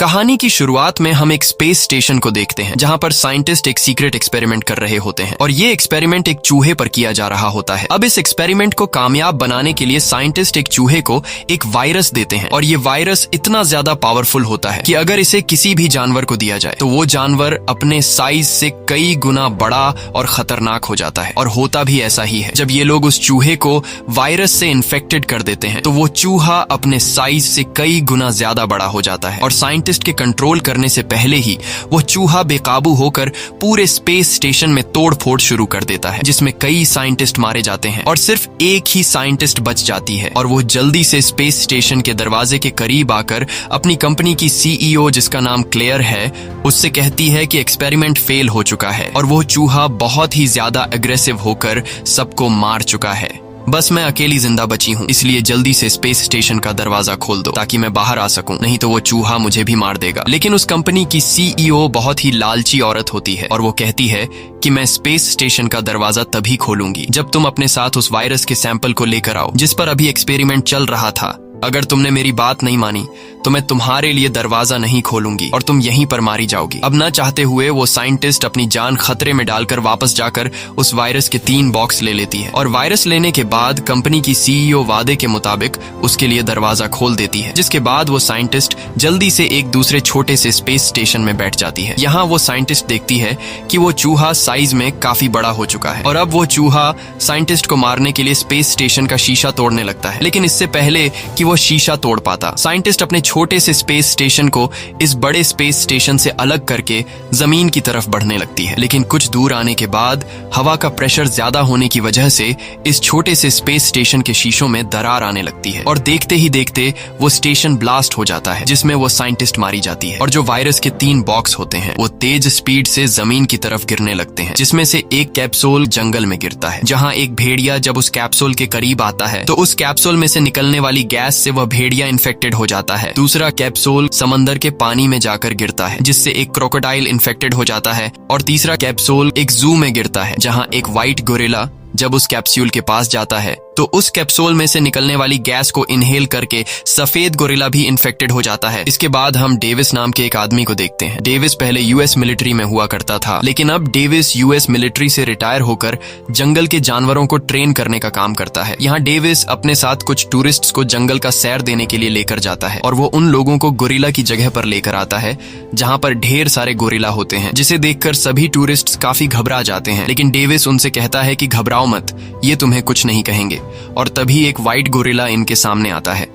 कहानी की शुरुआत में हम एक स्पेस स्टेशन को देखते हैं जहां पर साइंटिस्ट एक सीक्रेट एक्सपेरिमेंट कर रहे होते हैं और ये एक्सपेरिमेंट एक चूहे पर किया जा रहा होता है। अब इस एक्सपेरिमेंट को कामयाब बनाने के लिए साइंटिस्ट एक चूहे को एक वायरस देते हैं और ये वायरस इतना ज्यादा पावरफुल होता है कि अगर इसे किसी भी जानवर को दिया जाए तो वो जानवर अपने साइज से कई गुना बड़ा और खतरनाक हो जाता है। और होता भी ऐसा ही है। जब ये लोग उस चूहे को वायरस से इन्फेक्टेड कर देते हैं तो वो चूहा अपने साइज से कई गुना ज्यादा बड़ा हो जाता है और साइंटिस्ट के कंट्रोल करने से पहले ही वो चूहा बेकाबू होकर पूरे स्पेस स्टेशन में तोड़फोड़ शुरू कर देता है, जिसमें कई साइंटिस्ट मारे जाते हैं और सिर्फ एक ही साइंटिस्ट बच जाती है और वो जल्दी से स्पेस स्टेशन के दरवाजे के करीब आकर अपनी कंपनी की सीईओ, जिसका नाम क्लेयर है, उससे कहती है कि एक्सपेरिमेंट फेल हो चुका है और वो चूहा बहुत ही ज्यादा एग्रेसिव होकर सबको मार चुका है। बस मैं अकेली जिंदा बची हूँ, इसलिए जल्दी से स्पेस स्टेशन का दरवाजा खोल दो ताकि मैं बाहर आ सकूं, नहीं तो वो चूहा मुझे भी मार देगा। लेकिन उस कंपनी की सीईओ बहुत ही लालची औरत होती है और वो कहती है कि मैं स्पेस स्टेशन का दरवाजा तभी खोलूंगी जब तुम अपने साथ उस वायरस के सैंपल को लेकर आओ जिस पर अभी एक्सपेरिमेंट चल रहा था। अगर तुमने मेरी बात नहीं मानी तो मैं तुम्हारे लिए दरवाजा नहीं खोलूंगी और तुम यहीं पर मारी जाओगी। अब ना चाहते हुए वो साइंटिस्ट अपनी जान खतरे में डालकर वापस जाकर उस वायरस के 3 बॉक्स ले लेती है और वायरस लेने के बाद कंपनी की सीईओ वादे के मुताबिक उसके लिए दरवाजा खोल देती है, जिसके बाद वो साइंटिस्ट जल्दी से एक दूसरे छोटे से स्पेस स्टेशन में बैठ जाती है। यहाँ वो साइंटिस्ट देखती है कि वो चूहा साइज में काफी बड़ा हो चुका है और अब वो चूहा साइंटिस्ट को मारने के लिए स्पेस स्टेशन का शीशा तोड़ने लगता है। लेकिन इससे पहले कि वो शीशा तोड़ पाता, साइंटिस्ट अपने छोटे से स्पेस स्टेशन को इस बड़े स्पेस स्टेशन से अलग करके जमीन की तरफ बढ़ने लगती है। लेकिन कुछ दूर आने के बाद हवा का प्रेशर ज्यादा होने की वजह से इस छोटे से स्पेस स्टेशन के शीशों में दरार आने लगती है और देखते ही देखते वो स्टेशन ब्लास्ट हो जाता है, जिसमें वो साइंटिस्ट मारी जाती है और जो वायरस के 3 बॉक्स होते हैं वो तेज स्पीड से जमीन की तरफ गिरने लगते हैं, जिसमें से एक कैप्सूल जंगल में गिरता है, जहां एक भेड़िया जब उस कैप्सूल के करीब आता है तो उस कैप्सूल में से निकलने वाली गैस से वह भेड़िया इन्फेक्टेड हो जाता है। दूसरा कैप्सूल समंदर के पानी में जाकर गिरता है, जिससे एक क्रोकोडाइल इन्फेक्टेड हो जाता है और तीसरा कैप्सूल एक जू में गिरता है, जहां एक व्हाइट गोरिल्ला जब उस कैप्सूल के पास जाता है तो उस कैप्सूल में से निकलने वाली गैस को इनहेल करके सफेद गोरिल्ला भी इन्फेक्टेड हो जाता है। इसके बाद हम डेविस नाम के एक आदमी को देखते हैं। डेविस पहले यूएस मिलिट्री में हुआ करता था, लेकिन अब डेविस यूएस मिलिट्री से रिटायर होकर जंगल के जानवरों को ट्रेन करने का काम करता है। यहाँ डेविस अपने साथ कुछ टूरिस्ट्स को जंगल का सैर देने के लिए लेकर जाता है और वो उन लोगों को गोरिल्ला की जगह पर लेकर आता है जहाँ पर ढेर सारे गोरिल्ला होते हैं, जिसे देखकर सभी टूरिस्ट्स काफी घबरा जाते हैं। लेकिन डेविस उनसे कहता है कि घबराओ मत, ये तुम्हें कुछ नहीं कहेंगे। और तभी एक व्हाइट गोरिल्ला इनके सामने आता है।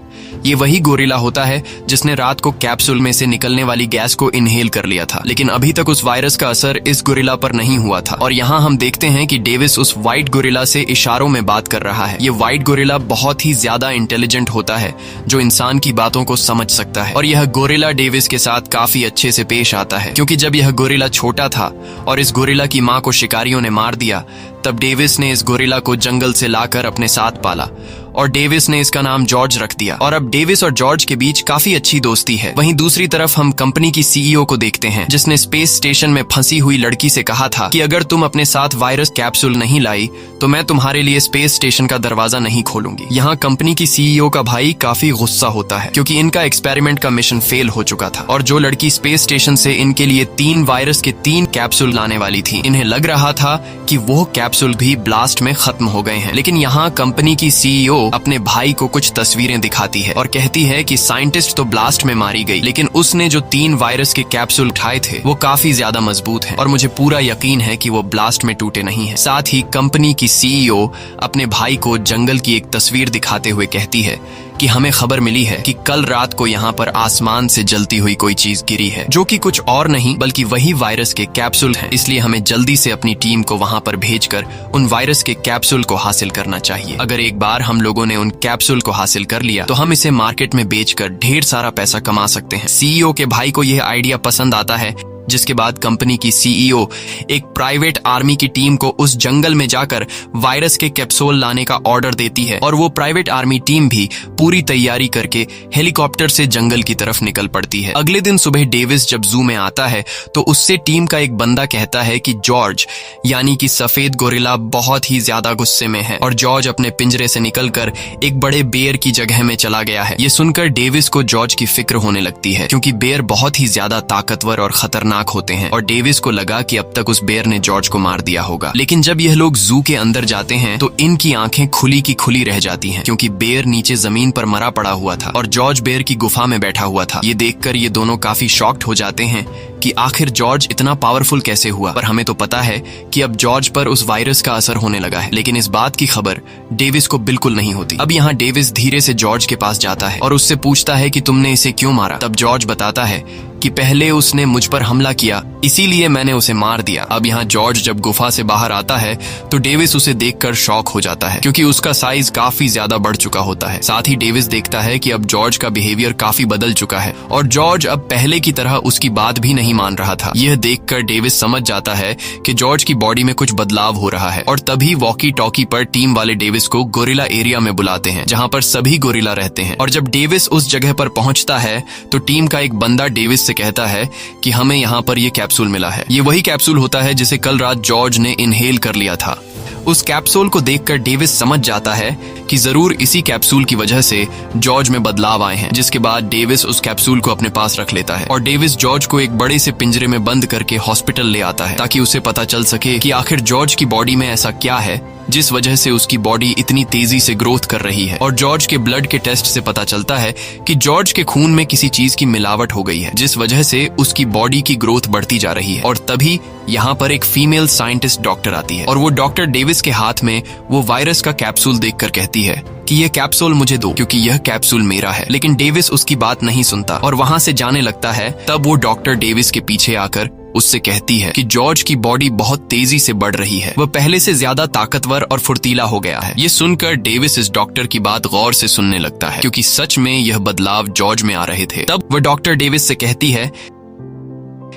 ये वही गोरिल्ला होता है जिसने रात को कैप्सूल में से निकलने वाली गैस को इनहेल कर लिया था, लेकिन अभी तक उस वायरस का असर इस गोरिल्ला पर नहीं हुआ था। और यहाँ हम देखते हैं कि डेविस उस व्हाइट गोरिल्ला से इशारों में बात कर रहा है। ये व्हाइट गोरिल्ला बहुत ही ज्यादा इंटेलिजेंट होता है जो इंसान की बातों को समझ सकता है और यह गोरिल्ला डेविस के साथ काफी अच्छे से पेश आता है, क्योंकि जब यह गोरिल्ला छोटा था और इस गोरिल्ला की माँ को शिकारियों ने मार दिया तब डेविस ने इस गोरिल्ला को जंगल से लाकर अपने साथ पाला और डेविस ने इसका नाम जॉर्ज रख दिया और अब डेविस और जॉर्ज के बीच काफी अच्छी दोस्ती है। वहीं दूसरी तरफ हम कंपनी की सीईओ को देखते हैं जिसने स्पेस स्टेशन में फंसी हुई लड़की से कहा था कि अगर तुम अपने साथ वायरस कैप्सूल नहीं लाई तो मैं तुम्हारे लिए स्पेस स्टेशन का दरवाजा नहीं खोलूंगी। यहाँ कंपनी की सीईओ का भाई काफी गुस्सा होता है क्योंकि इनका एक्सपेरिमेंट का मिशन फेल हो चुका था और जो लड़की स्पेस स्टेशन से इनके लिए 3 वायरस के 3 कैप्सूल लाने वाली थी, इन्हें लग रहा था कि वो कैप्सूल भी ब्लास्ट में खत्म हो गए हैं। लेकिन यहाँ कंपनी की सीईओ अपने भाई को कुछ तस्वीरें दिखाती है और कहती है कि साइंटिस्ट तो ब्लास्ट में मारी गई, लेकिन उसने जो 3 वायरस के कैप्सूल उठाए थे वो काफी ज्यादा मजबूत हैं और मुझे पूरा यकीन है कि वो ब्लास्ट में टूटे नहीं हैं। साथ ही कंपनी की सीईओ अपने भाई को जंगल की एक तस्वीर दिखाते हुए कहती है कि हमें खबर मिली है कि कल रात को यहाँ पर आसमान से जलती हुई कोई चीज गिरी है, जो कि कुछ और नहीं बल्कि वही वायरस के कैप्सूल हैं। इसलिए हमें जल्दी से अपनी टीम को वहाँ पर भेजकर उन वायरस के कैप्सूल को हासिल करना चाहिए। अगर एक बार हम लोगों ने उन कैप्सूल को हासिल कर लिया तो हम इसे मार्केट में बेचकर ढेर सारा पैसा कमा सकते हैं। सीईओ के भाई को यह आइडिया पसंद आता है जिसके बाद कंपनी की सीईओ एक प्राइवेट आर्मी की टीम को उस जंगल में जाकर वायरस के कैप्सूल लाने का ऑर्डर देती है और वो प्राइवेट आर्मी टीम भी पूरी तैयारी करके हेलीकॉप्टर से जंगल की तरफ निकल पड़ती है। अगले दिन सुबह डेविस जब जू में आता है तो उससे टीम का एक बंदा कहता है कि जॉर्ज यानी कि सफेद गोरिल्ला बहुत ही ज्यादा गुस्से में है और जॉर्ज अपने पिंजरे से निकलकर एक बड़े बेयर की जगह में चला गया है। ये सुनकर डेविस को जॉर्ज की फिक्र होने लगती है क्योंकि बेयर बहुत ही ज्यादा ताकतवर और खतरनाक होते हैं और डेविस को लगा कि अब तक उस बेयर ने जॉर्ज को मार दिया होगा। लेकिन जब यह लोग जू के अंदर जाते हैं तो इनकी आंखें खुली की खुली रह जाती हैं क्योंकि बेयर नीचे जमीन पर मरा पड़ा हुआ था और जॉर्ज बेयर की गुफा में बैठा हुआ था। ये देखकर ये दोनों काफी शॉक्ड हो जाते हैं कि आखिर जॉर्ज इतना पावरफुल कैसे हुआ। पर हमें तो पता है कि अब जॉर्ज पर उस वायरस का असर होने लगा है, लेकिन इस बात की खबर डेविस को बिल्कुल नहीं होती। अब यहाँ डेविस धीरे से जॉर्ज के पास जाता है और उससे पूछता है कि तुमने इसे क्यों मारा। तब जॉर्ज बताता है कि पहले उसने मुझ पर हमला किया इसीलिए मैंने उसे मार दिया। अब यहाँ जॉर्ज जब गुफा से बाहर आता है तो डेविस उसे देखकर शॉक हो जाता है क्योंकि उसका साइज काफी ज्यादा बढ़ चुका होता है। साथ ही डेविस देखता है कि अब जॉर्ज का बिहेवियर काफी बदल चुका है और जॉर्ज अब पहले की तरह उसकी बात भी नहीं मान रहा था। यह देखकर डेविस समझ जाता है कि जॉर्ज की बॉडी में कुछ बदलाव हो रहा है और तभी वॉकी टॉकी पर टीम वाले डेविस को गोरिल्ला एरिया में बुलाते हैं जहाँ पर सभी गोरिल्ला रहते हैं। और जब डेविस उस जगह पर पहुंचता है तो टीम का एक बंदा डेविस से कहता है कि हमें यहाँ पर ये कैप्सूल मिला है। ये वही कैप्सूल होता है जिसे कल रात जॉर्ज ने इनहेल कर लिया था। उस कैप्सूल को देखकर डेविस समझ जाता है कि जरूर इसी कैप्सूल की वजह से जॉर्ज में बदलाव आए हैं। जिसके बाद डेविस उस कैप्सूल को अपने पास रख लेता है और डेविस जॉर्ज को एक बड़े से पिंजरे में बंद करके हॉस्पिटल ले आता है ताकि उसे पता चल सके कि आखिर जॉर्ज की बॉडी में ऐसा क्या है जिस वजह से उसकी बॉडी इतनी तेजी से ग्रोथ कर रही है। और जॉर्ज के ब्लड के टेस्ट से पता चलता है कि जॉर्ज के खून में किसी चीज की मिलावट हो गई है जिस वजह से उसकी बॉडी की ग्रोथ बढ़ती जा रही है। और तभी यहाँ पर एक फीमेल साइंटिस्ट डॉक्टर आती है और वो डॉक्टर डेविस के हाथ में वो वायरस का कैप्सूल देखकर कहती है कि यह कैप्सूल मुझे दो क्योंकि यह कैप्सूल मेरा है। लेकिन डेविस उसकी बात नहीं सुनता और वहां से जाने लगता है। तब वो डॉक्टर डेविस के पीछे आकर उससे कहती है कि जॉर्ज की बॉडी बहुत तेजी से बढ़ रही है, वह पहले से ज्यादा ताकतवर और फुर्तीला हो गया है। ये सुनकर डेविस इस डॉक्टर की बात गौर से सुनने लगता है क्योंकि सच में यह बदलाव जॉर्ज में आ रहे थे। तब वह डॉक्टर डेविस से कहती है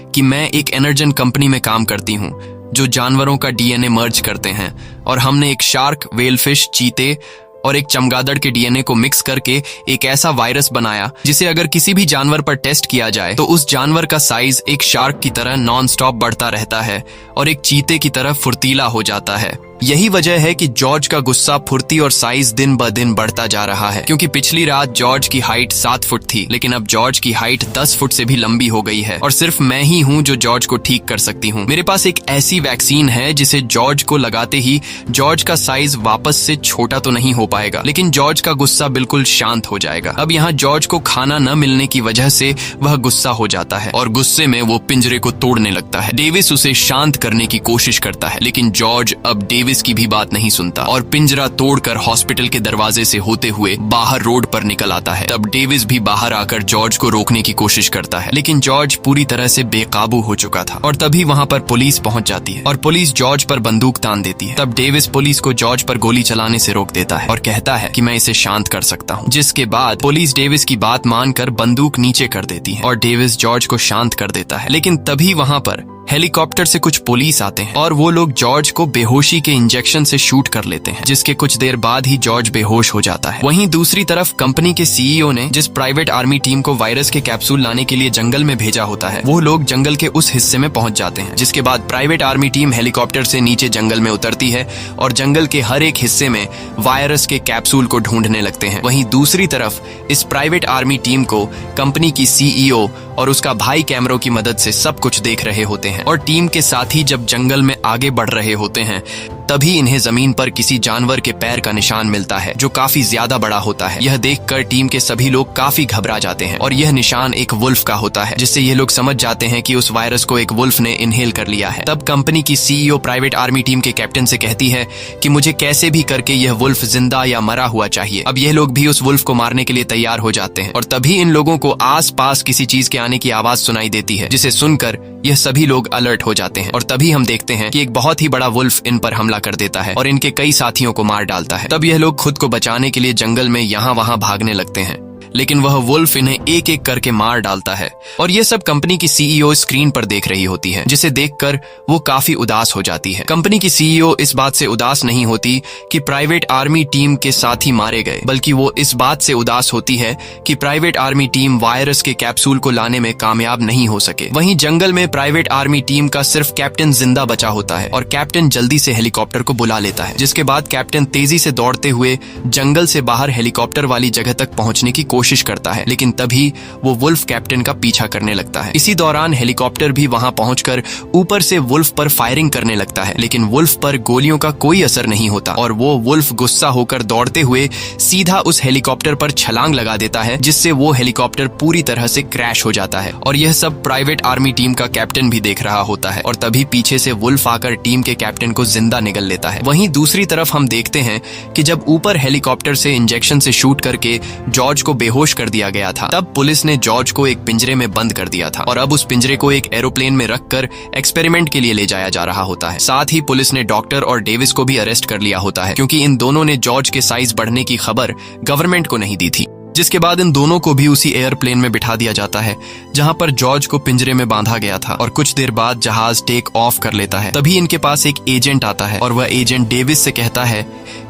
कि मैं एक एनर्जन कंपनी में काम करती हूँ जो जानवरों का डीएनए मर्ज करते हैं और हमने एक शार्क, वेलफिश, चीते और एक चमगादड़ के डीएनए को मिक्स करके एक ऐसा वायरस बनाया जिसे अगर किसी भी जानवर पर टेस्ट किया जाए तो उस जानवर का साइज एक शार्क की तरह नॉन स्टॉप बढ़ता रहता है और एक चीते की तरह फुर्तीला हो जाता है। यही वजह है कि जॉर्ज का गुस्सा, फुर्ती और साइज दिन ब दिन बढ़ता जा रहा है क्योंकि पिछली रात जॉर्ज की हाइट 7 फुट थी लेकिन अब जॉर्ज की हाइट 10 फुट से भी लंबी हो गई है और सिर्फ मैं ही हूँ जो जॉर्ज को ठीक कर सकती हूँ। मेरे पास एक ऐसी वैक्सीन है जिसे जॉर्ज को लगाते ही जॉर्ज का साइज वापस से छोटा तो नहीं हो पाएगा लेकिन जॉर्ज का गुस्सा बिल्कुल शांत हो जाएगा। अब यहाँ जॉर्ज को खाना न मिलने की वजह से वह गुस्सा हो जाता है और गुस्से में वो पिंजरे को तोड़ने लगता है। डेविस उसे शांत करने की कोशिश करता है लेकिन जॉर्ज अब डेविस की भी बात नहीं सुनता और पिंजरा तोड़कर हॉस्पिटल के दरवाजे से होते हुए बाहर रोड पर निकल आता है। तब डेविस भी बाहर आकर जॉर्ज को रोकने की कोशिश करता है लेकिन जॉर्ज पूरी तरह से बेकाबू हो चुका था और तभी वहां पर पुलिस पहुंच जाती है और पुलिस जॉर्ज पर बंदूक तान देती है। तब डेविस पुलिस को जॉर्ज पर गोली चलाने से रोक देता है और कहता है कि मैं इसे शांत कर सकता हूँ। जिसके बाद पुलिस डेविस की बात मानकर बंदूक नीचे कर देती है और डेविस जॉर्ज को शांत कर देता है। लेकिन तभी वहां पर हेलीकॉप्टर से कुछ पुलिस आते हैं और वो लोग जॉर्ज को बेहोशी के इंजेक्शन से शूट कर लेते हैं जिसके कुछ देर बाद ही जॉर्ज बेहोश हो जाता है। वहीं दूसरी तरफ कंपनी के सीईओ ने जिस प्राइवेट आर्मी टीम को वायरस के कैप्सूल लाने के लिए जंगल में भेजा होता है वो लोग जंगल के उस हिस्से में पहुंच जाते हैं। जिसके बाद प्राइवेट आर्मी टीम हेलीकॉप्टर से नीचे जंगल में उतरती है और जंगल के हर एक हिस्से में वायरस के कैप्सूल को ढूंढने लगते हैं। वहीं दूसरी तरफ इस प्राइवेट आर्मी टीम को कंपनी की सीईओ और उसका भाई कैमरों की मदद से सब कुछ देख रहे होते हैं और टीम के साथ ही जब जंगल में आगे बढ़ रहे होते हैं तभी इन्हें जमीन पर किसी जानवर के पैर का निशान मिलता है जो काफी ज्यादा बड़ा होता है। यह देखकर टीम के सभी लोग काफी घबरा जाते हैं और यह निशान एक वुल्फ का होता है जिससे ये लोग समझ जाते हैं कि उस वायरस को एक वुल्फ ने इनहेल कर लिया है। तब कंपनी की सीईओ प्राइवेट आर्मी टीम के कैप्टन से कहती है कि मुझे कैसे भी करके यह वुल्फ जिंदा या मरा हुआ चाहिए। अब यह लोग भी उस वुल्फ को मारने के लिए तैयार हो जाते हैं और तभी इन लोगों को आस पास किसी चीज के आने की आवाज सुनाई देती है जिसे सुनकर यह सभी लोग अलर्ट हो जाते हैं और तभी हम देखते हैं कि एक बहुत ही बड़ा वुल्फ इन पर हमला कर देता है और इनके कई साथियों को मार डालता है। तब यह लोग खुद को बचाने के लिए जंगल में यहाँ वहाँ भागने लगते हैं लेकिन वह वुल्फ इन्हें एक एक करके मार डालता है। और यह सब कंपनी की सीईओ स्क्रीन पर देख रही होती है, जिसे देखकर वो काफी उदास हो जाती है। कंपनी की सीईओ इस बात से उदास नहीं होती कि प्राइवेट आर्मी टीम के साथी मारे गए, बल्कि वो इस बात से उदास होती है कि प्राइवेट आर्मी टीम वायरस के कैप्सूल को लाने में कामयाब नहीं हो सके। वहीं जंगल में प्राइवेट आर्मी टीम का सिर्फ कैप्टन जिंदा बचा होता है और कैप्टन जल्दी से हेलीकॉप्टर को बुला लेता है, जिसके बाद कैप्टन तेजी से दौड़ते हुए जंगल से बाहर हेलीकॉप्टर वाली जगह तक पहुंचने की कोशिश करता है, लेकिन तभी वो वुल्फ कैप्टन का पीछा करने लगता है। इसी दौरान हेलीकॉप्टर भी वहां पहुंचकर ऊपर से वुल्फ पर फायरिंग करने लगता है, लेकिन वुल्फ पर गोलियों का कोई असर नहीं होता और वो वुल्फ गुस्सा होकर दौड़ते हुए सीधा उस हेलीकॉप्टर पर छलांग लगा देता है, जिससे वो हेलीकॉप्टर पूरी तरह से क्रैश हो जाता है। और यह सब प्राइवेट आर्मी टीम का कैप्टन भी देख रहा होता है और तभी पीछे से वुल्फ आकर टीम के कैप्टन को जिंदा निगल लेता है। वहीं दूसरी तरफ हम देखते हैं कि जब ऊपर हेलीकॉप्टर से इंजेक्शन से शूट करके जॉर्ज को बेहोश कर दिया गया था, तब पुलिस ने जॉर्ज को एक पिंजरे में बंद कर दिया था और अब उस पिंजरे को एक एरोप्लेन में रखकर एक्सपेरिमेंट के लिए ले जाया जा रहा होता है। साथ ही पुलिस ने डॉक्टर और डेविस को भी अरेस्ट कर लिया होता है, क्योंकि इन दोनों ने जॉर्ज के साइज बढ़ने की खबर गवर्नमेंट को नहीं दी थी। जिसके बाद इन दोनों को भी उसी एयरप्लेन में बिठा दिया जाता है जहां पर जॉर्ज को पिंजरे में बांधा गया था और कुछ देर बाद जहाज टेक ऑफ कर लेता है। तभी इनके पास एक एजेंट आता है और वह एजेंट डेविस से कहता है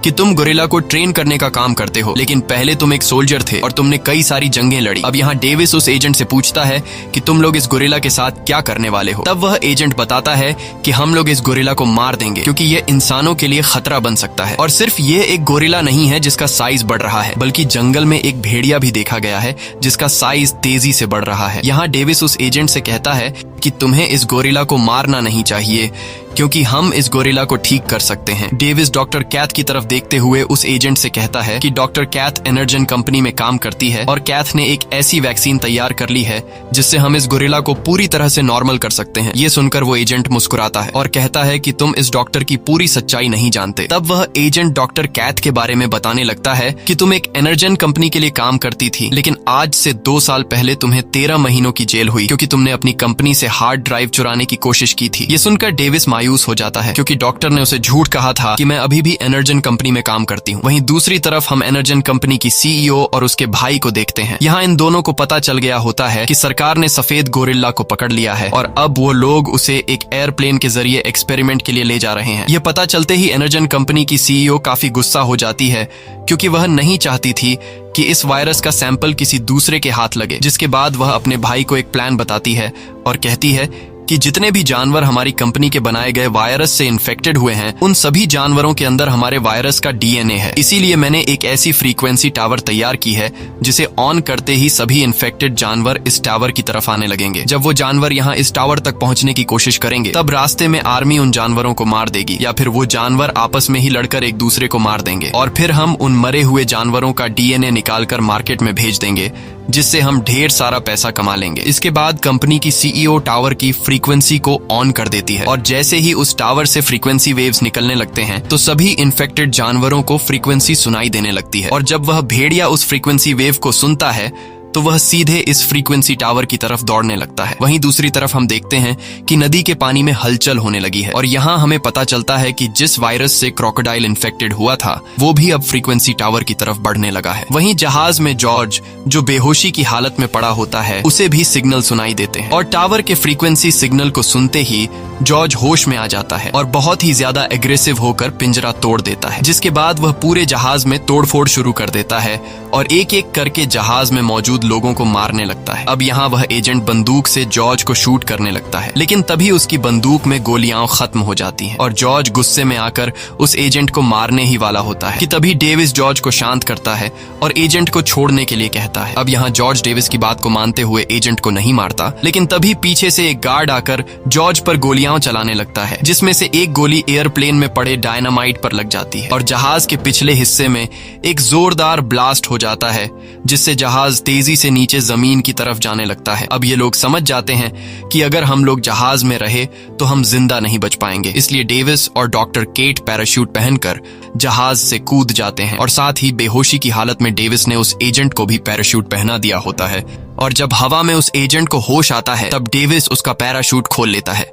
कि तुम गोरिल्ला को ट्रेन करने का काम करते हो, लेकिन पहले तुम एक सोल्जर थे और तुमने कई सारी जंगें लड़ी। अब यहाँ डेविस उस एजेंट से पूछता है कि तुम लोग इस गोरिल्ला के साथ क्या करने वाले हो। तब वह एजेंट बताता है कि हम लोग इस गोरिल्ला को मार देंगे, क्योंकि ये इंसानों के लिए खतरा बन सकता है। और सिर्फ ये एक गोरिल्ला नहीं है जिसका साइज बढ़ रहा है, बल्कि जंगल में एक भेड़िया भी देखा गया है जिसका साइज तेजी से बढ़ रहा है। यहाँ डेविस उस एजेंट से कहता है कि तुम्हें इस गोरिल्ला को मारना नहीं चाहिए, क्योंकि हम इस गोरिल्ला को ठीक कर सकते हैं। डेविस डॉक्टर कैथ की तरफ देखते हुए उस एजेंट से कहता है कि डॉक्टर कैथ एनर्जन कंपनी में काम करती है और कैथ ने एक ऐसी वैक्सीन तैयार कर ली है जिससे हम इस गोरिल्ला को पूरी तरह से नॉर्मल कर सकते हैं। ये सुनकर वो एजेंट मुस्कुराता है और कहता है कि तुम इस डॉक्टर की पूरी सच्चाई नहीं जानते। तब वह एजेंट डॉक्टर कैथ के बारे में बताने लगता है कि तुम एक एनर्जन कंपनी के लिए काम करती थी, लेकिन आज से 2 साल पहले तुम्हें 13 महीनों की जेल हुई, क्योंकि तुमने अपनी कंपनी से हार्ड ड्राइव चुराने की कोशिश की थी। ये सुनकर डेविस मायूस हो जाता है, क्योंकि डॉक्टर ने उसे झूठ कहा था कि मैं अभी भी एनर्जन कंपनी में काम करती हूँ। वहीं दूसरी तरफ हम एनर्जन कंपनी की सीईओ और उसके भाई को देखते हैं। यहाँ इन दोनों को पता चल गया होता है कि सरकार ने सफेद गोरिल्ला को पकड़ लिया है और अब वो लोग उसे एक एयरप्लेन के जरिए एक्सपेरिमेंट के लिए ले जा रहे हैं। यह पता चलते ही एनर्जन कंपनी की सीईओ काफी गुस्सा हो जाती है, क्योंकि वह नहीं चाहती थी कि इस वायरस का सैंपल किसी दूसरे के हाथ लगे। जिसके बाद वह अपने भाई को एक प्लान बताती है और कहती है कि जितने भी जानवर हमारी कंपनी के बनाए गए वायरस से इन्फेक्टेड हुए हैं, उन सभी जानवरों के अंदर हमारे वायरस का डीएनए है। इसीलिए मैंने एक ऐसी फ्रीक्वेंसी टावर तैयार की है जिसे ऑन करते ही सभी इन्फेक्टेड जानवर इस टावर की तरफ आने लगेंगे। जब वो जानवर यहाँ इस टावर तक पहुंचने की कोशिश करेंगे, तब रास्ते में आर्मी उन जानवरों को मार देगी, या फिर वो जानवर आपस में ही लड़कर एक दूसरे को मार देंगे और फिर हम उन मरे हुए जानवरों का डीएनए निकालकर मार्केट में भेज देंगे, जिससे हम ढेर सारा पैसा कमा लेंगे। इसके बाद कंपनी की सीईओ टावर की फ्रीक्वेंसी को ऑन कर देती है और जैसे ही उस टावर से फ्रीक्वेंसी वेव्स निकलने लगते हैं, तो सभी इन्फेक्टेड जानवरों को फ्रीक्वेंसी सुनाई देने लगती है। और जब वह भेड़िया उस फ्रीक्वेंसी वेव को सुनता है, तो वह सीधे इस फ्रीक्वेंसी टावर की तरफ दौड़ने लगता है। वहीं दूसरी तरफ हम देखते हैं कि नदी के पानी में हलचल होने लगी है और यहाँ हमें पता चलता है कि जिस वायरस से क्रोकोडाइल इन्फेक्टेड हुआ था, वो भी अब फ्रीक्वेंसी टावर की तरफ बढ़ने लगा है। वहीं जहाज में जॉर्ज, जो बेहोशी की हालत में पड़ा होता है, उसे भी सिग्नल सुनाई देते हैं और टावर के फ्रीक्वेंसी सिग्नल को सुनते ही जॉर्ज होश में आ जाता है और बहुत ही ज्यादा एग्रेसिव होकर पिंजरा तोड़ देता है। जिसके बाद वह पूरे जहाज में तोड़फोड़ शुरू कर देता है और एक एक करके जहाज में मौजूद लोगों को मारने लगता है। अब यहाँ वह एजेंट बंदूक से जॉर्ज को शूट करने लगता है, लेकिन तभी उसकी बंदूक में गोलियां खत्म हो जाती हैं और जॉर्ज गुस्से में आकर उस एजेंट को मारने ही वाला होता है कि तभी डेविस जॉर्ज को शांत करता है और एजेंट को छोड़ने के लिए कहता है। अब यहाँ जॉर्ज डेविस की बात को मानते हुए एजेंट को नहीं मारता, लेकिन तभी पीछे से एक गार्ड आकर जॉर्ज पर गोलियां चलाने लगता है, जिसमें से एक गोली एयरप्लेन में पड़े डायनामाइट पर लग जाती है और जहाज के पिछले हिस्से में एक जोरदार ब्लास्ट हो जाता है, जिससे जहाज तेजी से नीचे जमीन की तरफ जाने लगता है। अब ये लोग समझ जाते हैं कि अगर हम लोग जहाज में रहे तो हम जिंदा नहीं बच पाएंगे, इसलिए डेविस और डॉक्टर केट पैराशूट पहनकर जहाज से कूद जाते हैं और साथ ही बेहोशी की हालत में डेविस ने उस एजेंट को भी पैराशूट पहना दिया होता है और जब हवा में उस एजेंट को होश आता है, तब डेविस उसका पैराशूट खोल लेता है।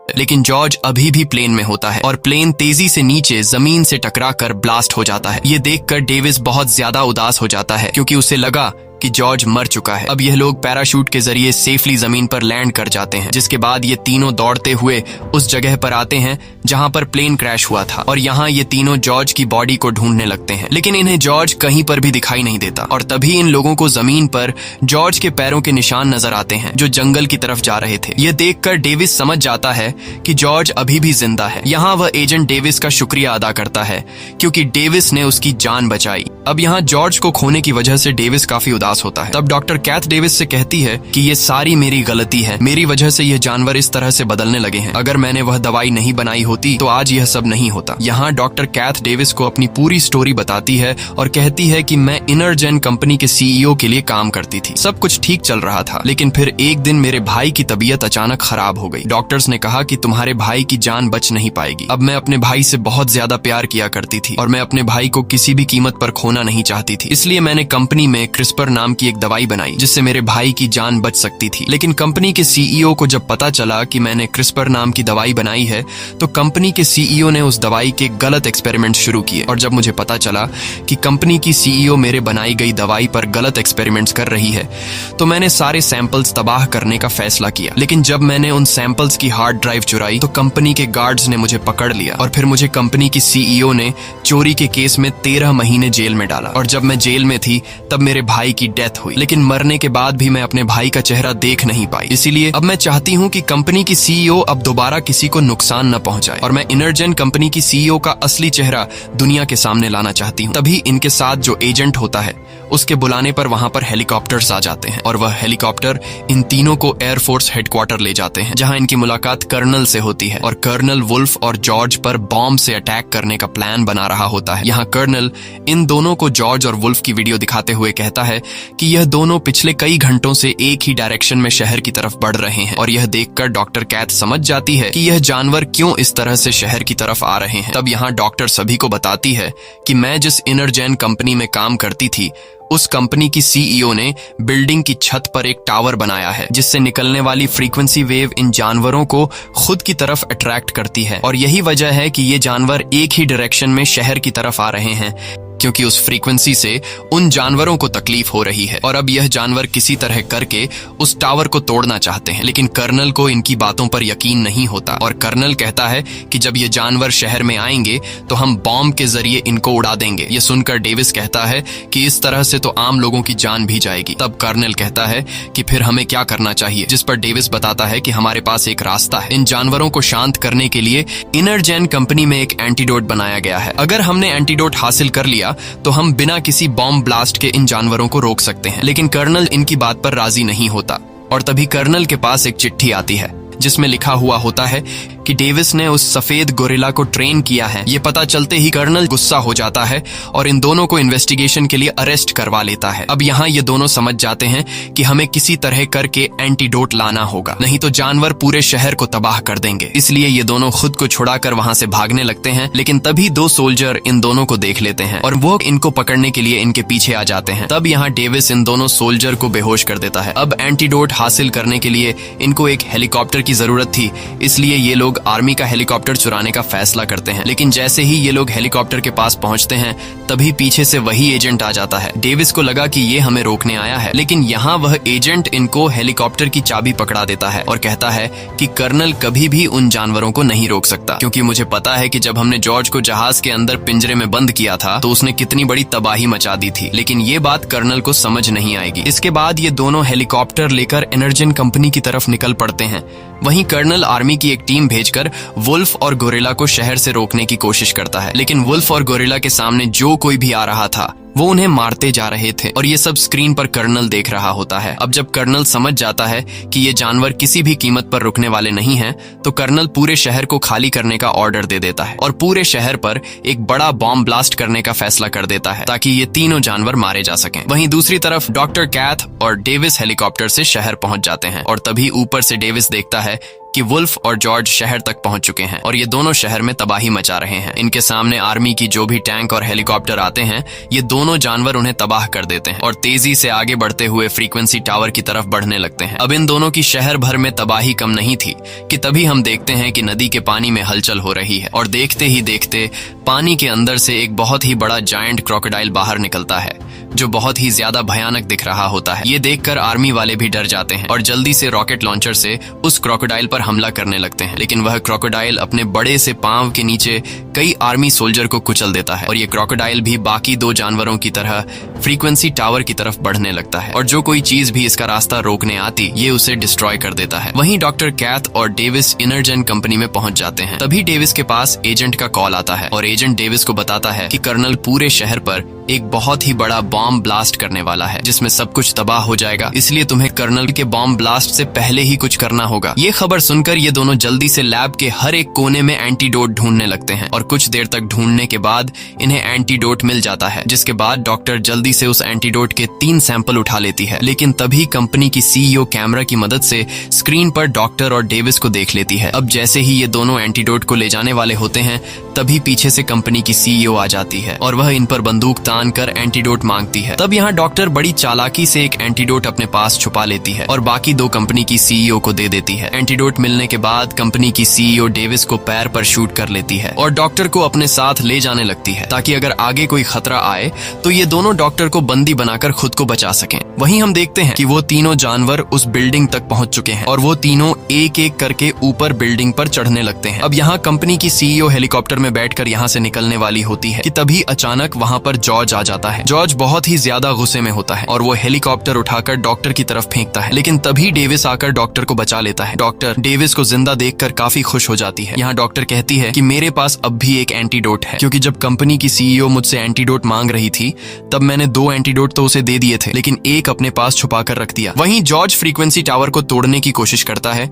लेकिन जॉर्ज अभी भी प्लेन में होता है और प्लेन तेजी से नीचे जमीन से टकराकर ब्लास्ट हो जाता है। ये देखकर डेविस बहुत ज्यादा उदास हो जाता है क्योंकि उसे लगा कि जॉर्ज मर चुका है। अब यह लोग पैराशूट के जरिए सेफली जमीन पर लैंड कर जाते हैं, जिसके बाद ये तीनों दौड़ते हुए उस जगह पर आते हैं जहां पर प्लेन क्रैश हुआ था और यहाँ ये तीनों जॉर्ज की बॉडी को ढूंढने लगते हैं, लेकिन इन्हें जॉर्ज कहीं पर भी दिखाई नहीं देता। और तभी इन लोगों को जमीन पर जॉर्ज के पैरों के निशान नजर आते हैं जो जंगल की तरफ जा रहे थे। यह देखकर डेविस समझ जाता है कि जॉर्ज अभी भी जिंदा है। यहाँ वह एजेंट डेविस का शुक्रिया अदा करता है क्योंकि डेविस ने उसकी जान बचाई। अब यहाँ जॉर्ज को खोने की वजह से डेविस काफी उदास होता है। तब डॉक्टर कैथ डेविस से कहती है कि ये सारी मेरी गलती है, मेरी वजह से ये जानवर इस तरह से बदलने लगे हैं। अगर मैंने वह दवाई नहीं बनाई होती तो आज यह सब नहीं होता। यहाँ डॉक्टर कैथ डेविस को अपनी पूरी स्टोरी बताती है और कहती है कि मैं इनरजेन कंपनी के सीईओ के लिए काम करती थी। सब कुछ ठीक चल रहा था, लेकिन फिर एक दिन मेरे भाई की तबीयत अचानक खराब हो गई। डॉक्टर्स ने कहा कि तुम्हारे भाई की जान बच नहीं पाएगी। अब मैं अपने भाई से बहुत ज्यादा प्यार किया करती थी और मैं अपने भाई को किसी भी कीमत पर खोना नहीं चाहती थी, इसलिए मैंने कंपनी में क्रिस्पर नाम की एक दवाई बनाई जिससे मेरे भाई की जान बच सकती थी। लेकिन कंपनी के सीईओ को जब पता चला कि मैंने क्रिस्पर नाम की दवाई बनाई है तो कंपनी के सीईओ ने उस दवाई के गलत एक्सपेरिमेंट शुरू किए। और जब मुझे पता चला कि कंपनी की सीईओ मेरे बनाई गई दवाई पर गलत एक्सपेरिमेंट्स कर रही है तो मैंने सारे सैंपल्स तबाह करने का फैसला किया। लेकिन जब मैंने उन सैंपल्स की हार्ड ड्राइव चुराई तो कंपनी के गार्ड्स ने मुझे पकड़ लिया और फिर मुझे कंपनी की सीईओ ने चोरी के केस में 13 महीने जेल में डाला। और जब मैं जेल में थी तब मेरे भाई की डेथ हुई, लेकिन मरने के बाद भी मैं अपने भाई का चेहरा देख नहीं पाई। इसीलिए अब मैं चाहती हूँ कि कंपनी की सीईओ अब दोबारा किसी को नुकसान न पहुंचाए और मैं इनरजेन कंपनी की सीईओ का असली चेहरा दुनिया के सामने लाना चाहती हूँ। तभी इनके साथ जो एजेंट होता है उसके बुलाने पर वहां पर हेलीकॉप्टर्स आ जाते हैं और वह हेलीकॉप्टर इन तीनों को एयरफोर्स हेडक्वार्टर ले जाते हैं जहां इनकी मुलाकात कर्नल से होती है और कर्नल वुल्फ और जॉर्ज पर बॉम्ब से अटैक करने का प्लान बना रहा होता है। यहाँ कर्नल इन दोनों को जॉर्ज और वुल्फ की वीडियो दिखाते हुए कहता है कि यह दोनों पिछले कई घंटों से एक ही डायरेक्शन में शहर की तरफ बढ़ रहे हैं और यह देखकर डॉक्टर कैथ समझ जाती है कि यह जानवर क्यों इस तरह से शहर की तरफ आ रहे हैं। तब यहाँ डॉक्टर सभी को बताती है कि मैं जिस इनरजेन कंपनी में काम करती थी उस कंपनी की सीईओ ने बिल्डिंग की छत पर एक टावर बनाया है जिससे निकलने वाली फ्रीक्वेंसी वेव इन जानवरों को खुद की तरफ अट्रैक्ट करती है और यही वजह है कि ये जानवर एक ही डायरेक्शन में शहर की तरफ आ रहे हैं क्योंकि उस फ्रीक्वेंसी से उन जानवरों को तकलीफ हो रही है और अब यह जानवर किसी तरह करके उस टावर को तोड़ना चाहते हैं। लेकिन कर्नल को इनकी बातों पर यकीन नहीं होता और कर्नल कहता है कि जब ये जानवर शहर में आएंगे तो हम बॉम्ब के जरिए इनको उड़ा देंगे। ये सुनकर डेविस कहता है कि इस तरह से तो आम लोगों की जान भी जाएगी। तब कर्नल कहता है कि फिर हमें क्या करना चाहिए, जिस पर डेविस बताता है कि हमारे पास एक रास्ता है। इन जानवरों को शांत करने के लिए इनरजेन कंपनी में एक एंटीडोट बनाया गया है। अगर हमने एंटीडोट हासिल कर लिया तो हम बिना किसी बॉम्ब ब्लास्ट के इन जानवरों को रोक सकते हैं। लेकिन कर्नल इनकी बात पर राजी नहीं होता और तभी कर्नल के पास एक चिट्ठी आती है जिसमें लिखा हुआ होता है कि डेविस ने उस सफेद गोरिल्ला को ट्रेन किया है। ये पता चलते ही कर्नल गुस्सा हो जाता है और इन दोनों को इन्वेस्टिगेशन के लिए अरेस्ट करवा लेता है। अब यहाँ ये दोनों समझ जाते हैं कि हमें किसी तरह करके एंटीडोट लाना होगा, नहीं तो जानवर पूरे शहर को तबाह कर देंगे। इसलिए ये दोनों खुद को छुड़ाकर वहां से भागने लगते हैं। लेकिन तभी 2 सोल्जर इन दोनों को देख लेते हैं और वो इनको पकड़ने के लिए इनके पीछे आ जाते हैं। तब यहाँ डेविस इन दोनों सोल्जर को बेहोश कर देता है। अब एंटीडोट हासिल करने के लिए इनको एक हेलीकॉप्टर की जरूरत थी, इसलिए ये लोग आर्मी का हेलीकॉप्टर चुराने का फैसला करते हैं। लेकिन जैसे ही ये लोग हेलीकॉप्टर के पास पहुंचते हैं तभी पीछे से वही एजेंट आ जाता है। डेविस को लगा कि ये हमें रोकने आया है, लेकिन यहाँ वह एजेंट इनको हेलीकॉप्टर की चाबी पकड़ा देता है और कहता है कि कर्नल कभी भी उन जानवरों को नहीं रोक सकता, क्योंकि मुझे पता है कि जब हमने जॉर्ज को जहाज के अंदर पिंजरे में बंद किया था तो उसने कितनी बड़ी तबाही मचा दी थी। लेकिन ये बात कर्नल को समझ नहीं आएगी। इसके बाद ये दोनों हेलीकॉप्टर लेकर इनरजेन कंपनी की तरफ निकल पड़ते हैं। वहीं कर्नल आर्मी की एक टीम भेजकर वुल्फ और गोरिल्ला को शहर से रोकने की कोशिश करता है। लेकिन वुल्फ और गोरिल्ला के सामने जो कोई भी आ रहा था वो उन्हें मारते जा रहे थे और ये सब स्क्रीन पर कर्नल देख रहा होता है। अब जब कर्नल समझ जाता है कि ये जानवर किसी भी कीमत पर रुकने वाले नहीं हैं, तो कर्नल पूरे शहर को खाली करने का ऑर्डर दे देता है और पूरे शहर पर एक बड़ा बॉम्ब ब्लास्ट करने का फैसला कर देता है ताकि ये तीनों जानवर मारे जा सकें। वहीं दूसरी तरफ डॉक्टर कैथ और डेविस हेलीकॉप्टर से शहर पहुंच जाते हैं और तभी ऊपर से डेविस देखता है कि वुल्फ और जॉर्ज शहर तक पहुंच चुके हैं और ये दोनों शहर में तबाही मचा रहे हैं। इनके सामने आर्मी की जो भी टैंक और हेलीकॉप्टर आते हैं, ये दोनों जानवर उन्हें तबाह कर देते हैं और तेजी से आगे बढ़ते हुए फ्रीक्वेंसी टावर की तरफ बढ़ने लगते हैं। अब इन दोनों की शहर भर में तबाही कम नहीं थी कि तभी हम देखते हैं कि नदी के पानी में हलचल हो रही है और देखते ही देखते पानी के अंदर से एक बहुत ही बड़ा जायंट क्रोकोडाइल बाहर निकलता है, जो बहुत ही ज्यादा भयानक दिख रहा होता है। ये देखकर आर्मी वाले भी डर जाते हैं और जल्दी से रॉकेट लॉन्चर से उस क्रोकोडाइल पर हमला करने लगते हैं, लेकिन वह क्रोकोडाइल अपने बड़े से पांव के नीचे कई आर्मी सोल्जर को कुचल देता है और ये क्रोकोडाइल भी बाकी दो जानवरों की तरह फ्रीक्वेंसी टावर की तरफ बढ़ने लगता है और जो कोई चीज भी इसका रास्ता रोकने आती, ये उसे डिस्ट्रॉय कर देता है। वहीं डॉक्टर कैथ और डेविस इनरजेन कंपनी में पहुंच जाते हैं। तभी डेविस के पास एजेंट का कॉल आता है और एजेंट डेविस को बताता है कि कर्नल पूरे शहर पर एक बहुत ही बड़ा बॉम्ब ब्लास्ट करने वाला है, जिसमें सब कुछ तबाह हो जाएगा, इसलिए तुम्हें कर्नल के बॉम्ब ब्लास्ट से पहले ही कुछ करना होगा। ये खबर सुनकर ये दोनों जल्दी से लैब के हर एक कोने में एंटीडोट ढूंढने लगते हैं और कुछ देर तक ढूंढने के बाद इन्हें एंटीडोट मिल जाता है, जिसके बाद डॉक्टर जल्दी से उस एंटीडोट के 3 सैंपल उठा लेती है। लेकिन तभी कंपनी की सीईओ कैमरा की मदद से स्क्रीन पर डॉक्टर और डेविस को देख लेती है। अब जैसे ही ये दोनों एंटीडोट को ले जाने वाले होते हैं, तभी पीछे से कंपनी की सीईओ आ जाती है और वह इन पर बंदूक तान कर एंटीडोट मांगती है। तब यहाँ डॉक्टर बड़ी चालाकी से एक एंटीडोट अपने पास छुपा लेती है और बाकी दो कंपनी की सीईओ को दे देती है। एंटीडोट मिलने के बाद कंपनी की सीईओ डेविस को पैर पर शूट कर लेती है और डॉक्टर को अपने साथ ले जाने लगती है, ताकि अगर आगे कोई खतरा आए तो ये दोनों डॉक्टर को बंदी बनाकर खुद को बचा सकें। वहीं हम देखते हैं कि वो तीनों जानवर उस बिल्डिंग तक पहुंच चुके हैं और वो तीनों एक एक करके ऊपर बिल्डिंग पर चढ़ने लगते हैं। अब यहाँ कंपनी की सीईओ हेलीकॉप्टर में बैठकर यहाँ से निकलने वाली होती है कि तभी अचानक वहाँ पर जॉर्ज आ जाता है। जॉर्ज बहुत ही ज्यादा गुस्से में होता है और वो हेलीकॉप्टर उठाकर डॉक्टर की तरफ फेंकता है, लेकिन तभी डेविस आकर डॉक्टर को बचा लेता है। डॉक्टर डेविस को जिंदा देखकर काफी खुश हो जाती है। यहाँ डॉक्टर कहती है कि मेरे पास अब भी एक एंटीडोट है, क्योंकि जब कंपनी की सीईओ मुझसे एंटीडोट मांग रही थी तब मैंने 2 एंटीडोट तो उसे दे दिए थे, लेकिन एक अपने पास छुपा कर रख दिया। वहीं जॉर्ज फ्रीक्वेंसी टावर को तोड़ने की कोशिश करता है,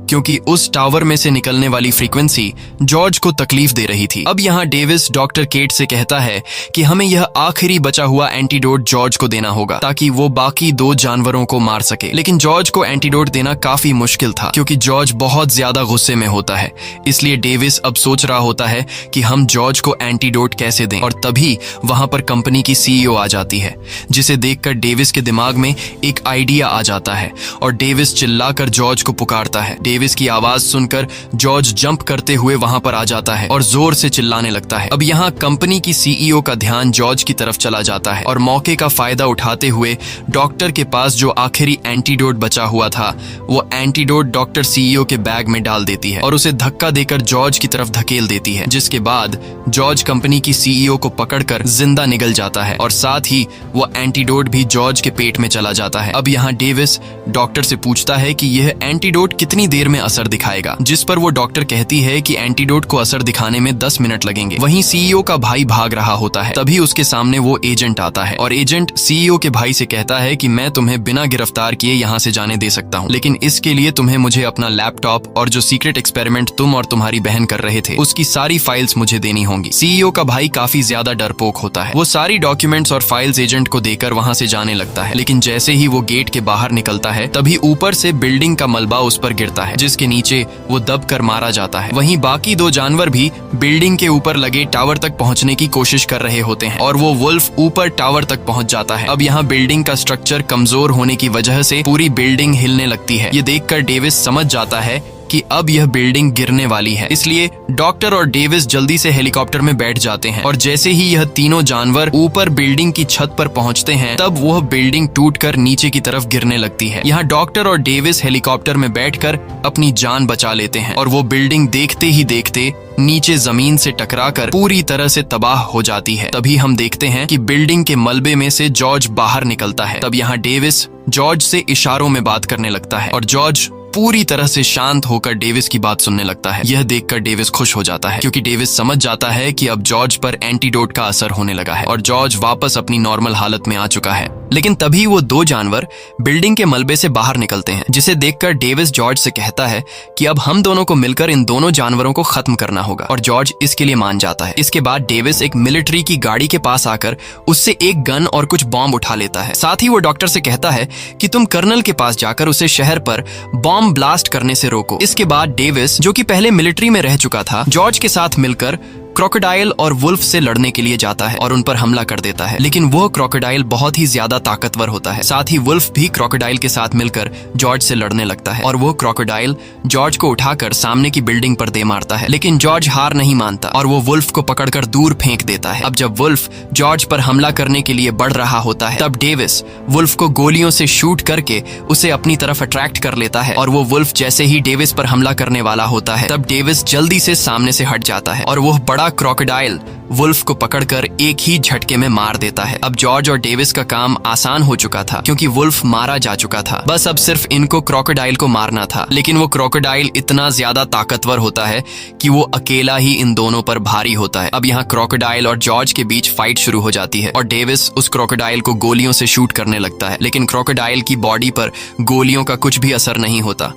क्योंकि उस टावर में से निकलने वाली फ्रीक्वेंसी जॉर्ज को तकलीफ दे रही थी। अब यहाँ डेविस डॉक्टर केट से कहता है कि हमें यह आखिरी बचा हुआ एंटीडोट जॉर्ज को देना होगा, ताकि वो बाकी 2 जानवरों को मार सके। लेकिन जॉर्ज को एंटीडोट देना काफी मुश्किल था, क्योंकि जॉर्ज बहुत ज्यादा गुस्से में होता है। इसलिए डेविस अब सोच रहा होता है कि हम जॉर्ज को एंटीडोट कैसे दें, और तभी वहां पर कंपनी की सीईओ आ जाती है, जिसे देखकर डेविस के दिमाग में एक आइडिया आ जाता है और डेविस चिल्लाकर जॉर्ज को पुकारता है। डेविस की आवाज सुनकर जॉर्ज जंप करते हुए वहां पर आ जाता है और जोर से चिल्लाने लगता है। अब यहाँ कंपनी की सीईओ का ध्यान जॉर्ज की तरफ चला जाता है और मौके का फायदा उठाते हुए डॉक्टर के पास जो आखिरी एंटीडोट बचा हुआ था, वो एंटीडोट डॉक्टर सीईओ के बैग में डाल देती है और उसे धक्का देकर जॉर्ज की तरफ धकेल देती है, जिसके बाद जॉर्ज कंपनी की सीईओ को पकड़कर जिंदा निकल जाता है और साथ ही वो एंटीडोट भी जॉर्ज के पेट में चला जाता है। अब यहाँ डेविस डॉक्टर से पूछता है कि यह एंटीडोट कितनी देर में असर दिखाएगा, जिस पर वो डॉक्टर कहती है कि एंटीडोट को असर दिखाने में 10 मिनट लगेंगे। वहीं सीईओ का भाई भाग रहा होता है, तभी उसके सामने वो एजेंट आता है और एजेंट सीईओ के भाई से कहता है कि मैं तुम्हें बिना गिरफ्तार किए यहाँ से जाने दे सकता हूँ, लेकिन इसके लिए तुम्हें मुझे अपना लैपटॉप और जो सीक्रेट एक्सपेरिमेंट तुम और तुम्हारी बहन कर रहे थे उसकी सारी फाइल्स मुझे देनी होंगी। सीईओ का भाई काफी ज्यादा डरपोक होता है। वो सारी डॉक्यूमेंट्स और फाइल्स एजेंट को देकर वहाँ से जाने लगता है, लेकिन जैसे ही वो गेट के बाहर निकलता है तभी ऊपर से बिल्डिंग का मलबा उस पर गिरता है, जिसके नीचे वो दब कर मारा जाता है। वहीं बाकी 2 जानवर भी बिल्डिंग के ऊपर लगे टावर तक पहुंचने की कोशिश कर रहे होते हैं और वो वुल्फ ऊपर टावर तक पहुंच जाता है। अब यहाँ बिल्डिंग का स्ट्रक्चर कमजोर होने की वजह से पूरी बिल्डिंग हिलने लगती है। ये देखकर डेविस समझ जाता है कि अब यह बिल्डिंग गिरने वाली है, इसलिए डॉक्टर और डेविस जल्दी से हेलीकॉप्टर में बैठ जाते हैं और जैसे ही यह तीनों जानवर ऊपर बिल्डिंग की छत पर पहुंचते हैं तब वह बिल्डिंग टूटकर नीचे की तरफ गिरने लगती है। यहाँ डॉक्टर और डेविस हेलीकॉप्टर में बैठकर अपनी जान बचा लेते हैं और वो बिल्डिंग देखते ही देखते नीचे जमीन से टकराकर पूरी तरह से तबाह हो जाती है। तभी हम देखते हैं कि बिल्डिंग के मलबे में से जॉर्ज बाहर निकलता है। तब यहाँ डेविस जॉर्ज से इशारों में बात करने लगता है और जॉर्ज पूरी तरह से शांत होकर डेविस की बात सुनने लगता है। यह देखकर डेविस खुश हो जाता है, क्योंकि डेविस समझ जाता है कि अब जॉर्ज पर एंटीडोट का असर होने लगा है और जॉर्ज वापस अपनी नॉर्मल हालत में आ चुका है। लेकिन तभी वो 2 जानवर बिल्डिंग के मलबे से बाहर निकलते हैं, जिसे देखकर डेविस जॉर्ज से कहता है कि अब हम दोनों को मिलकर इन दोनों जानवरों को खत्म करना होगा और जॉर्ज इसके लिए मान जाता है। इसके बाद डेविस एक मिलिट्री की गाड़ी के पास आकर उससे एक गन और कुछ बॉम्ब उठा लेता है। साथ ही वो डॉक्टर से कहता है कि तुम कर्नल के पास जाकर उसे शहर पर बॉम्ब बॉम्ब ब्लास्ट करने से रोको। इसके बाद डेविस, जो कि पहले मिलिट्री में रह चुका था, जॉर्ज के साथ मिलकर क्रोकोडाइल और वुल्फ से लड़ने के लिए जाता है और उन पर हमला कर देता है। लेकिन वह क्रोकोडाइल बहुत ही ज्यादा ताकतवर होता है। साथ ही वुल्फ भी क्रोकोडाइल के साथ मिलकर जॉर्ज से लड़ने लगता है और वो क्रोकोडाइल जॉर्ज को उठाकर सामने की बिल्डिंग पर दे मारता है। लेकिन जॉर्ज हार नहीं मानता और वो वुल्फ को पकड़कर दूर फेंक देता है। अब जब वुल्फ जॉर्ज पर हमला करने के लिए बढ़ रहा होता है, तब डेविस वुल्फ को गोलियों से शूट करके उसे अपनी तरफ अट्रैक्ट कर लेता है और वो वुल्फ जैसे ही डेविस पर हमला करने वाला होता है, तब डेविस जल्दी से सामने से हट जाता है और वो बड़ा क्रोकोडाइल वुल्फ को पकड़कर एक ही झटके में मार देता है। अब जॉर्ज और डेविस का काम आसान हो चुका था क्योंकि वुल्फ मारा जा चुका था। बस अब सिर्फ इनको क्रोकोडाइल को मारना था। लेकिन वो क्रोकोडाइल इतना ज्यादा ताकतवर होता है कि वो अकेला ही इन दोनों पर भारी होता है। अब यहाँ क्रोकोडाइल और जॉर्ज के बीच फाइट शुरू हो जाती है और डेविस उस क्रोकोडाइल को गोलियों से शूट करने लगता है। लेकिन क्रोकोडाइल की बॉडी पर गोलियों का कुछ भी असर नहीं होता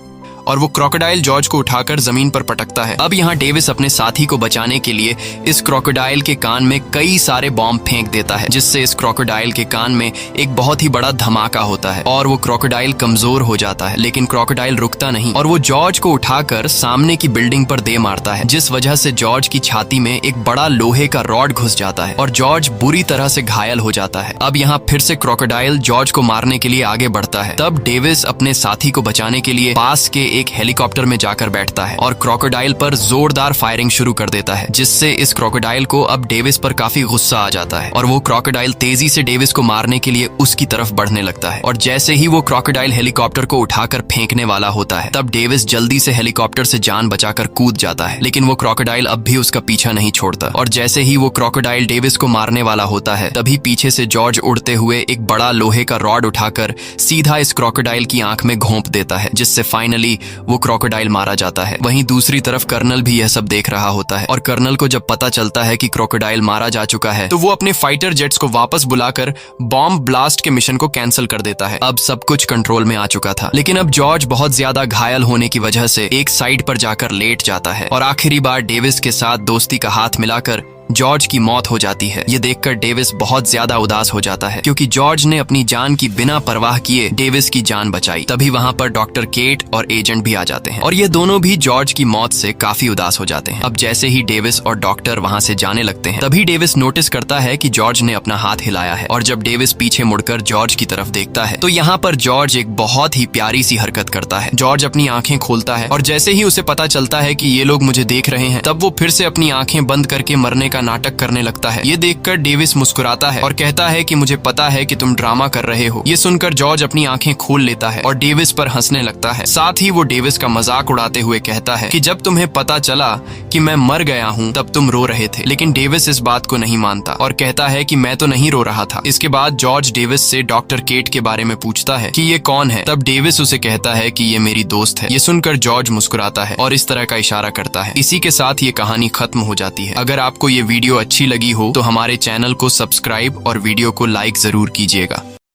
और वो क्रोकोडाइल जॉर्ज को उठाकर जमीन पर पटकता है। अब यहाँ डेविस अपने साथी को बचाने के लिए इस क्रोकोडाइल के कान में कई सारे बॉम्ब फेंक देता है, जिससे इस क्रोकोडाइल के कान में एक बहुत ही बड़ा धमाका होता है और वो क्रोकोडाइल कमजोर हो जाता है। लेकिन क्रोकोडाइल रुकता नहीं और वो जॉर्ज को उठाकर सामने की बिल्डिंग पर दे मारता है, जिस वजह से जॉर्ज की छाती में एक बड़ा लोहे का रॉड घुस जाता है और जॉर्ज बुरी तरह से घायल हो जाता है। अब यहाँ फिर से क्रोकोडाइल जॉर्ज को मारने के लिए आगे बढ़ता है। तब डेविस अपने साथी को बचाने के लिए पास के एक हेलीकॉप्टर में जाकर बैठता है और क्रोकोडाइल पर जोरदार फायरिंग शुरू कर देता है, जिससे इस क्रोकोडाइल को अब डेविस पर काफी गुस्सा आ जाता है और वो क्रोकोडाइल तेजी से डेविस को मारने के लिए उसकी तरफ बढ़ने लगता है। और जैसे ही वो क्रोकोडाइल हेलीकॉप्टर को उठाकर फेंकने वाला होता है, तब डेविस जल्दी से हेलीकॉप्टर से जान बचाकर कूद जाता है। लेकिन वो क्रोकोडाइल अब भी उसका पीछा नहीं छोड़ता और जैसे ही वो क्रोकोडाइल डेविस को मारने वाला होता है, तभी पीछे से जॉर्ज उड़ते हुए एक बड़ा लोहे का रॉड उठाकर सीधा इस क्रोकोडाइल की आंख में घोंप देता है, जिससे फाइनली वो क्रोकोडाइल मारा जाता है। वहीं दूसरी तरफ कर्नल भी यह सब देख रहा होता है और कर्नल को जब पता चलता है कि क्रोकोडाइल मारा जा चुका है, तो वो अपने फाइटर जेट्स को वापस बुलाकर बॉम्ब ब्लास्ट के मिशन को कैंसिल कर देता है। अब सब कुछ कंट्रोल में आ चुका था, लेकिन अब जॉर्ज बहुत ज्यादा घायल होने की वजह से एक साइड पर जाकर लेट जाता है और आखिरी बार डेविस के साथ दोस्ती का हाथ मिलाकर जॉर्ज की मौत हो जाती है। ये देखकर डेविस बहुत ज्यादा उदास हो जाता है क्योंकि जॉर्ज ने अपनी जान की बिना परवाह किए डेविस की जान बचाई। तभी वहाँ पर डॉक्टर केट और एजेंट भी आ जाते हैं और ये दोनों भी जॉर्ज की मौत से काफी उदास हो जाते हैं। अब जैसे ही डेविस और डॉक्टर वहाँ से जाने लगते हैं, तभी डेविस नोटिस करता है कि जॉर्ज ने अपना हाथ हिलाया है और जब डेविस पीछे मुड़कर जॉर्ज की तरफ देखता है, तो यहाँ पर जॉर्ज एक बहुत ही प्यारी सी हरकत करता है। जॉर्ज अपनी आंखें खोलता है और जैसे ही उसे पता चलता है कि ये लोग मुझे देख रहे हैं, तब वो फिर से अपनी आंखें बंद करके मरने का नाटक करने लगता है। ये देखकर डेविस मुस्कुराता है और कहता है कि मुझे पता है कि तुम ड्रामा कर रहे हो। ये सुनकर जॉर्ज अपनी आंखें खोल लेता है और डेविस पर हंसने लगता है। साथ ही वो डेविस का मजाक उड़ाते हुए कहता है कि जब तुम्हें पता चला कि मैं मर गया हूँ, तब तुम रो रहे थे। लेकिन डेविस इस बात को नहीं मानता और कहता है कि मैं तो नहीं रो रहा था। इसके बाद जॉर्ज डेविस से डॉक्टर केट के बारे में पूछता है कि ये कौन है। तब डेविस उसे कहता है कि ये मेरी दोस्त है। ये सुनकर जॉर्ज मुस्कुराता है और इस तरह का इशारा करता है। इसी के साथ ये कहानी खत्म हो जाती है। अगर आपको ये वीडियो अच्छी लगी हो तो हमारे चैनल को सब्सक्राइब और वीडियो को लाइक जरूर कीजिएगा।